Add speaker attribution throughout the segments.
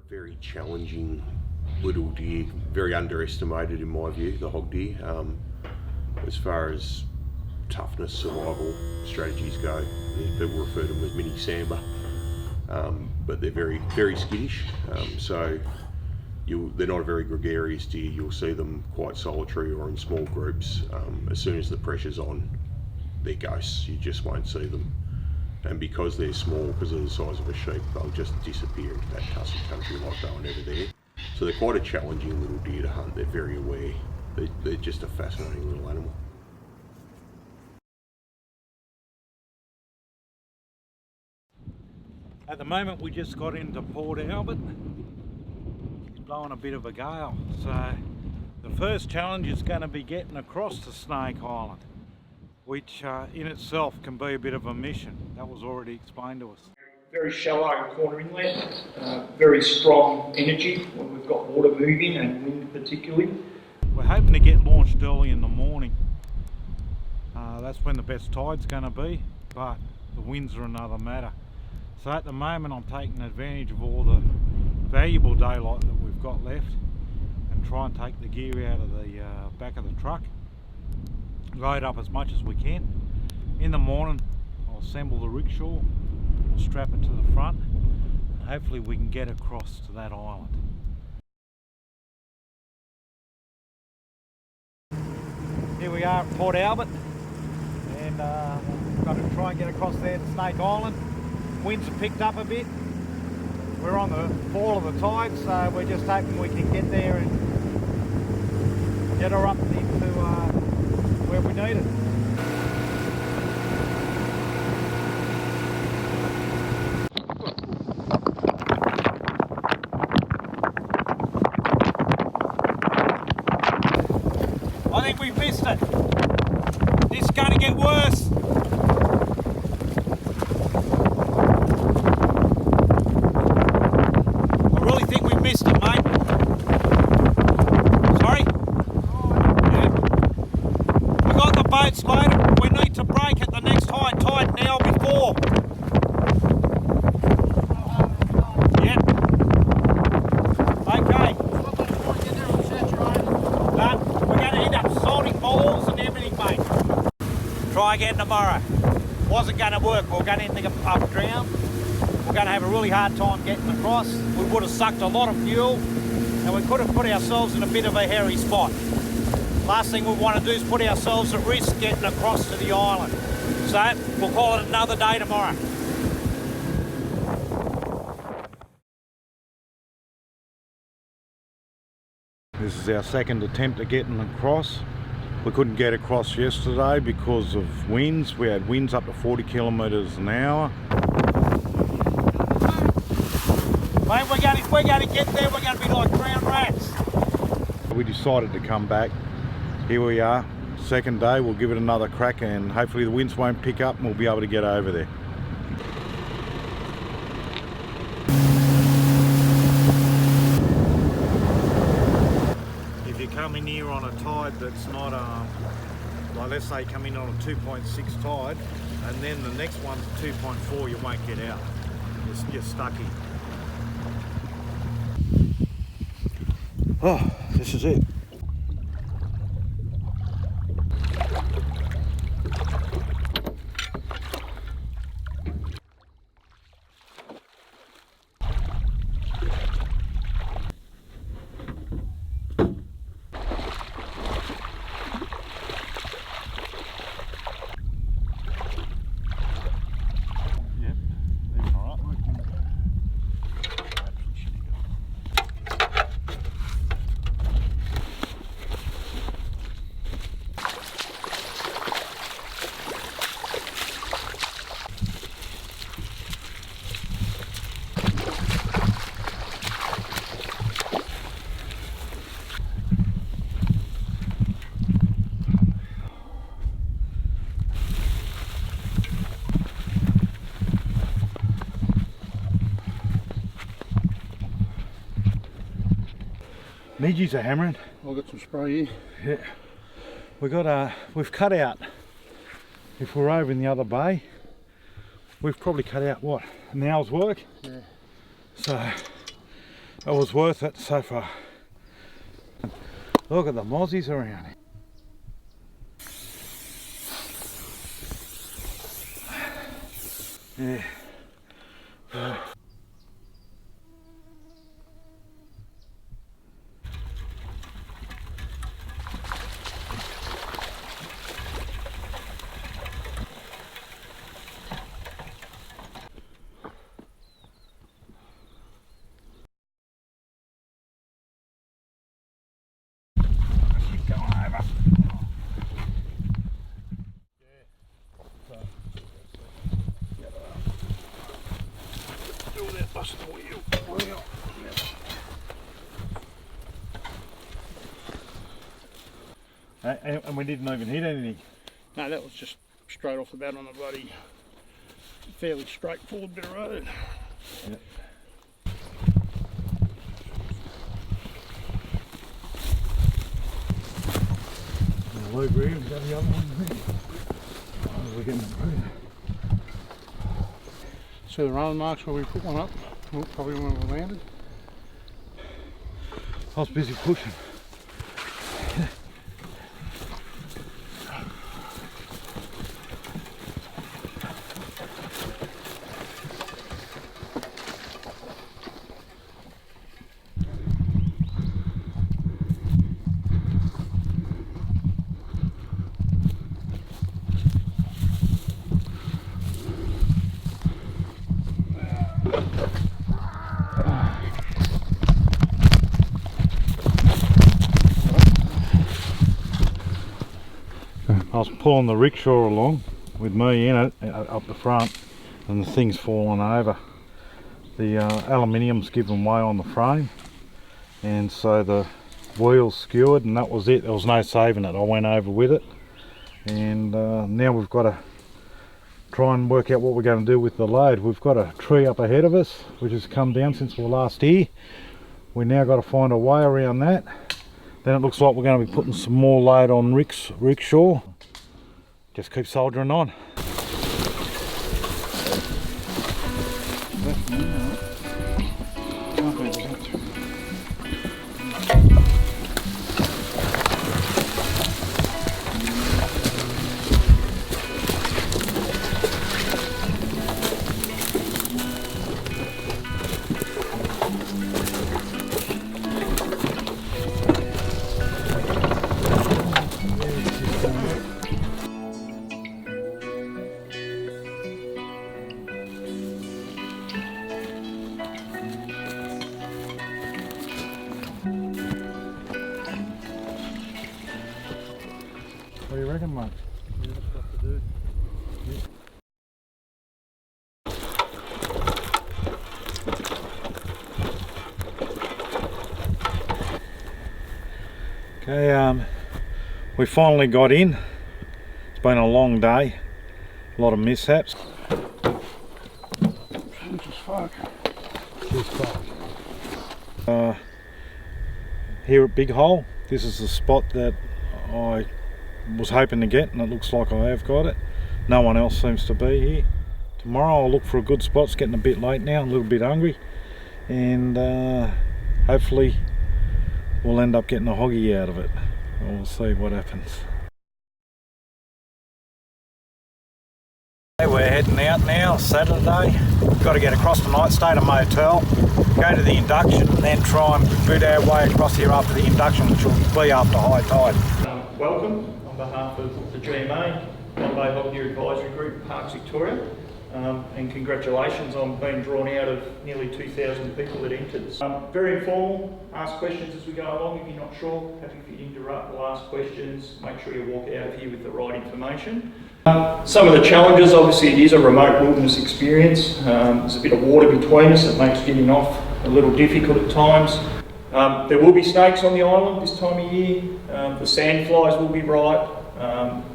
Speaker 1: Very challenging little deer, very underestimated in my view, the hog deer. As far as toughness, survival strategies go, people refer to them as mini Samba, but they're very, very skittish. So they're not a very gregarious deer. You'll see them quite solitary or in small groups. As soon as the pressure's on, they're ghosts. You just won't see them. And because they're small, because of the size of a sheep, they'll just disappear into that tussock country like they were never there. So they're quite a challenging little deer to hunt. They're very aware. They're just a fascinating little animal.
Speaker 2: At the moment we just got into Port Albert. It's blowing a bit of a gale. So the first challenge is going to be getting across to Snake Island, which in itself can be a bit of a mission. That was already explained to us.
Speaker 3: Very shallow corner inlet, very strong energy when we've got water moving and wind particularly.
Speaker 2: We're hoping to get launched early in the morning. That's when the best tide's going to be, but the winds are another matter. So at the moment I'm taking advantage of all the valuable daylight that we've got left and try and take the gear out of the back of the truck, load up as much as we can. In the morning I'll assemble the rickshaw, we'll strap it to the front, and hopefully we can get across to that island. Here we are at Port Albert, and we've got to try and get across there to Snake Island. Winds have picked up a bit. We're on the fall of the tide, so we're just hoping we can get there and get her up into where we need it. I think we've missed it. This is going to get worse. I really think we've missed it, mate. Sorry? Yeah. We got the boats loaded. We need to break at the next high tide now before. Yep. Okay. We're going to end up salting balls and everything, mate. Try again tomorrow. Wasn't going to work. We were going to end up drowned. We're going to have a really hard time getting across. We would have sucked a lot of fuel and we could have put ourselves in a bit of a hairy spot. Last thing we want to do is put ourselves at risk getting across to the island. So we'll call it another day tomorrow. This is our second attempt at getting across. We couldn't get across yesterday because of winds. We had winds up to 40 kilometres an hour. Mate, we're going to get there, we're going to be like drowned rats. We decided to come back. Here we are, second day. We'll give it another crack and hopefully the winds won't pick up and we'll be able to get over there. If you come in here on a tide that's not, like let's say come in on a 2.6 tide and then the next one's 2.4, you won't get out. You're stuck in. Oh, this is it. Midges are hammering.
Speaker 4: I've got some spray here.
Speaker 2: Yeah. We've cut out, if we're over in the other bay, we've probably cut out what, an hour's work?
Speaker 4: Yeah.
Speaker 2: So It was worth it so far. Look at the mozzies around here. Yeah. And we didn't even hit anything.
Speaker 4: No, that was just straight off the bat on a bloody fairly straightforward bit of road.
Speaker 2: Yep. Low green, we got the other one. Oh, we're getting through.
Speaker 4: See the running marks where we put one up? Probably when we landed.
Speaker 2: I was busy pushing. I was pulling the rickshaw along with me in it up the front, and the thing's fallen over. The aluminium's given way on the frame, and so the wheels skewered, and that was it. There was no saving it. I went over with it, and now we've got to try and work out what we're going to do with the load. We've got a tree up ahead of us which has come down since we were last here. We now got to find a way around that. Then it looks like we're going to be putting some more load on rickshaw. Just keep soldiering on. What do you reckon, mate?
Speaker 4: Yeah, that's what to do.
Speaker 2: Okay, we finally got in. It's been a long day, a lot of mishaps.
Speaker 4: Just fuck.
Speaker 2: Here at Big Hole, this is the spot that I was hoping to get, and it looks like I have got it. No one else seems to be here. Tomorrow I'll look for a good spot. It's getting a bit late now, a little bit hungry, and hopefully we'll end up getting a hoggy out of it. We'll see what happens. We're heading out now, Saturday. Got to get across tonight, stay at a motel, go to the induction, and then try and boot our way across here after the induction, which will be after high tide.
Speaker 3: Welcome on behalf of the GMA, Bombay Hog Deer Advisory Group, Parks Victoria, and congratulations on being drawn out of nearly 2,000 people that entered. Very informal, ask questions as we go along. If you're not sure, happy for you to interrupt, we'll ask questions, make sure you walk out of here with the right information. Some of the challenges, obviously it is a remote wilderness experience. There's a bit of water between us that makes getting off a little difficult at times. There will be snakes on the island this time of year. The sandflies will be right.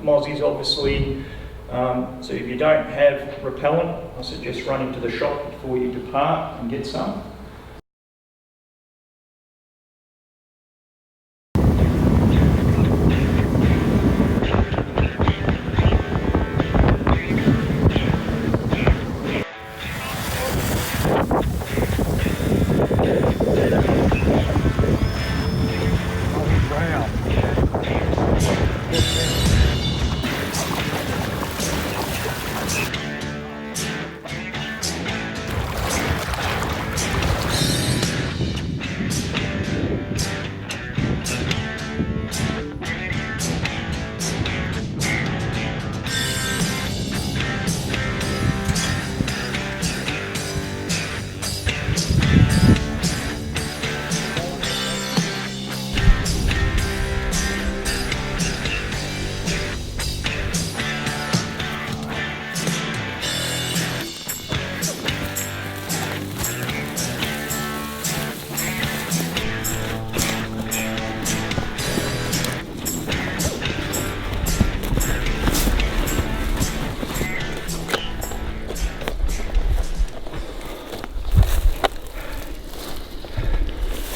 Speaker 3: Mozzies obviously. So if you don't have repellent, I suggest running to the shop before you depart and get some.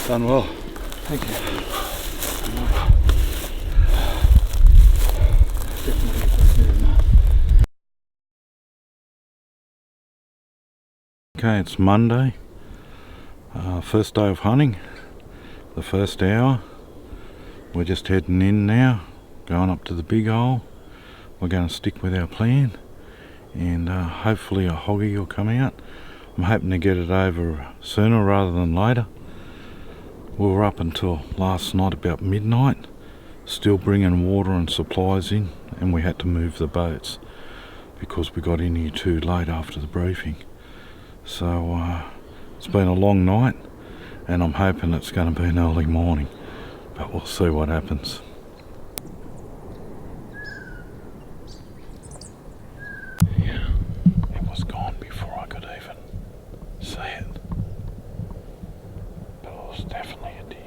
Speaker 5: Done well.
Speaker 4: Thank you.
Speaker 2: Okay, it's Monday, first day of hunting, the first hour. We're just heading in now, going up to the big hole. We're going to stick with our plan, and hopefully a hoggy will come out. I'm hoping to get it over sooner rather than later. We were up until last night about midnight, still bringing water and supplies in, and we had to move the boats because we got in here too late after the briefing. So it's been a long night, and I'm hoping it's going to be an early morning, but we'll see what happens. Yeah, it was gone before I could even see it, but it was definitely a deer.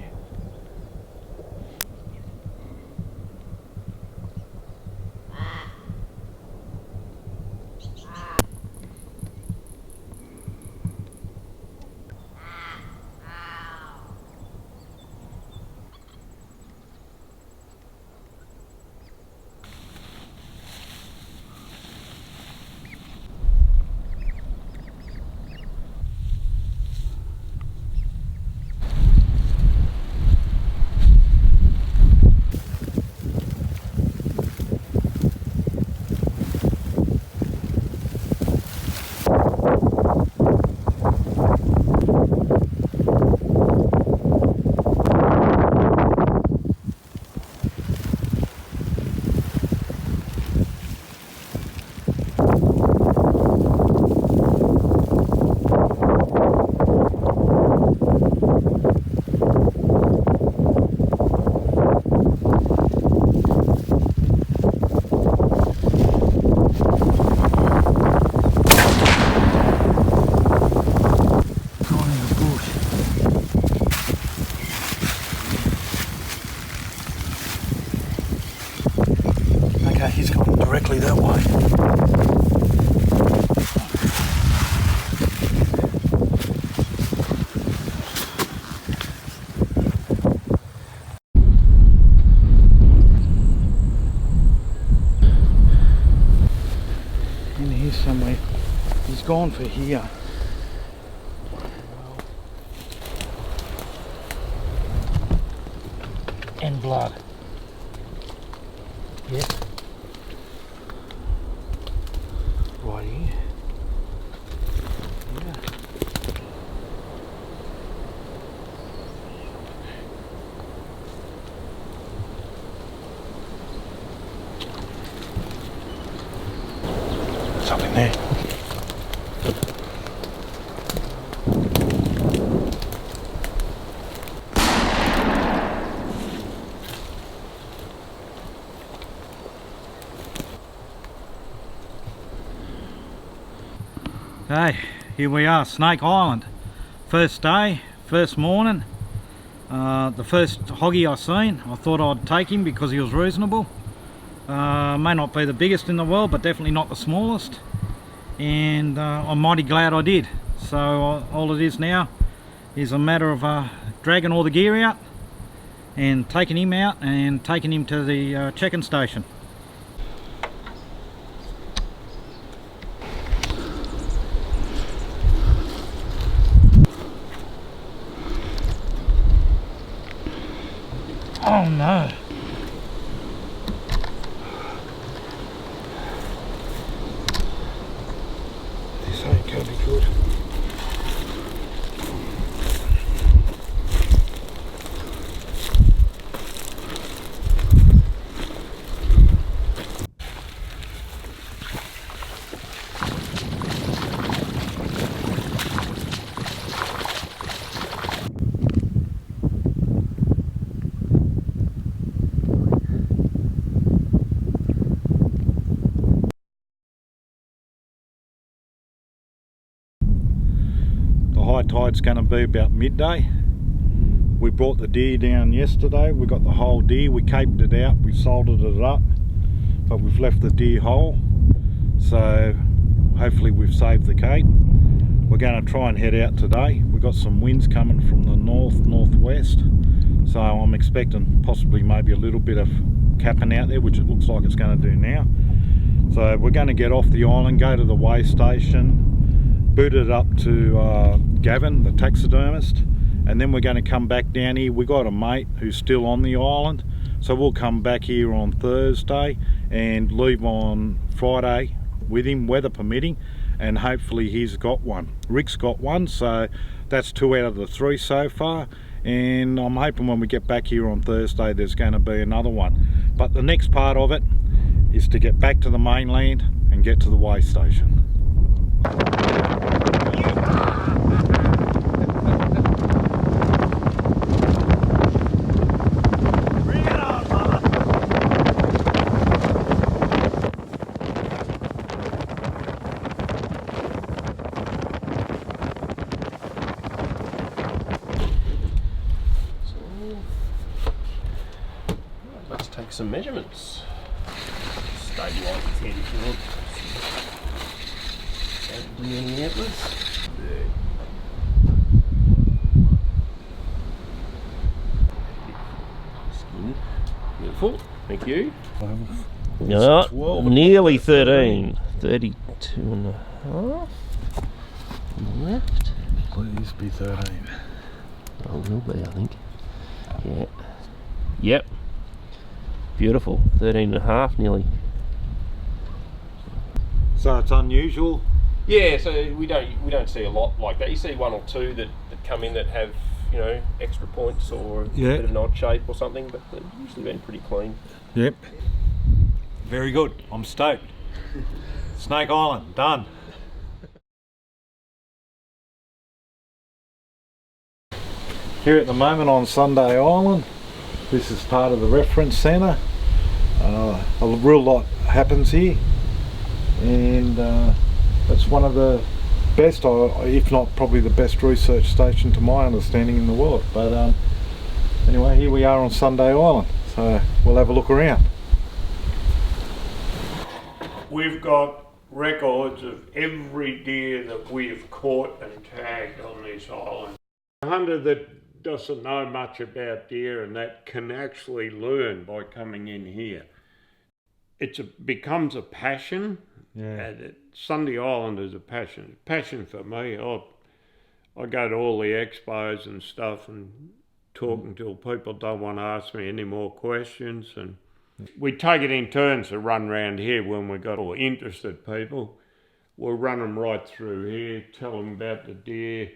Speaker 2: Okay, he's gone directly that way. In here somewhere. He's gone for here. And blood. Yes. Right here. Yeah. Something there. Okay, here we are, Snake Island. First day, first morning. The first hoggy I seen. I thought I'd take him because he was reasonable. May not be the biggest in the world, but definitely not the smallest. And I'm mighty glad I did. So all it is now is a matter of dragging all the gear out and taking him out and taking him to the check-in station. Oh no! This ain't gonna be good. High tide's going to be about midday. We brought the deer down yesterday. We got the whole deer. We caped it out. We salted it up, but we've left the deer whole. So hopefully we've saved the cape. we're going to try and head out today. We've got some winds coming from the northwest, so I'm expecting possibly maybe a little bit of capping out there, which it looks like it's going to do now. So we're going to get off the island, go to the weigh station, boot it up to Gavin, the taxidermist, and then we're going to come back down here. We got a mate who's still on the island, so we'll come back here on Thursday and leave on Friday with him, weather permitting, and hopefully he's got one. Rick's got one, so that's 2 out of the 3 so far, and I'm hoping when we get back here on Thursday there's going to be another one. But the next part of it is to get back to the mainland and get to the weigh station.
Speaker 5: Let's take some measurements. Stabilise his head if you want. Don't bring any antlers. Skin. Beautiful. Thank you. Nearly 13. 32 and a half. On the left.
Speaker 2: Please be 13.
Speaker 5: Oh, it will be, I think. Yeah. Yep. Beautiful. 13 and a half nearly.
Speaker 2: So it's unusual.
Speaker 5: Yeah, so we don't see a lot like that. You see 1 or 2 that come in that have, you know, extra points or a bit of an odd shape or something, but they've usually been pretty clean.
Speaker 2: Yep. Very good. I'm stoked. Snake Island, done. Here at the moment on Sunday Island, this is part of the reference centre. A real lot happens here, and it's one of the best, if not probably the best research station to my understanding in the world. But anyway, here we are on Sunday Island, so we'll have a look around.
Speaker 6: We've got records of every deer that we've caught and tagged on this island. A hunter that doesn't know much about deer and that can actually learn by coming in here. It becomes a passion.
Speaker 2: Yeah.
Speaker 6: Sunday Island is a passion for me. I go to all the expos and stuff and talk until people don't want to ask me any more questions, and we take it in turns to run around here when we've got all interested people. We'll run them right through here, tell them about the deer.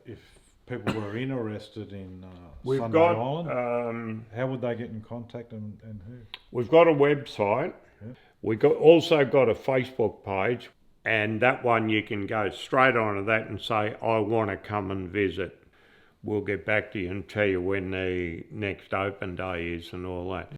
Speaker 2: If people were interested in
Speaker 6: We've
Speaker 2: Sunday
Speaker 6: got
Speaker 2: Island, how would they get in contact and who?
Speaker 6: we've got a website.
Speaker 2: Yep.
Speaker 6: We've also got a Facebook page, and that one you can go straight onto that and say, I want to come and visit. We'll get back to you and tell you when the next open day is and all that.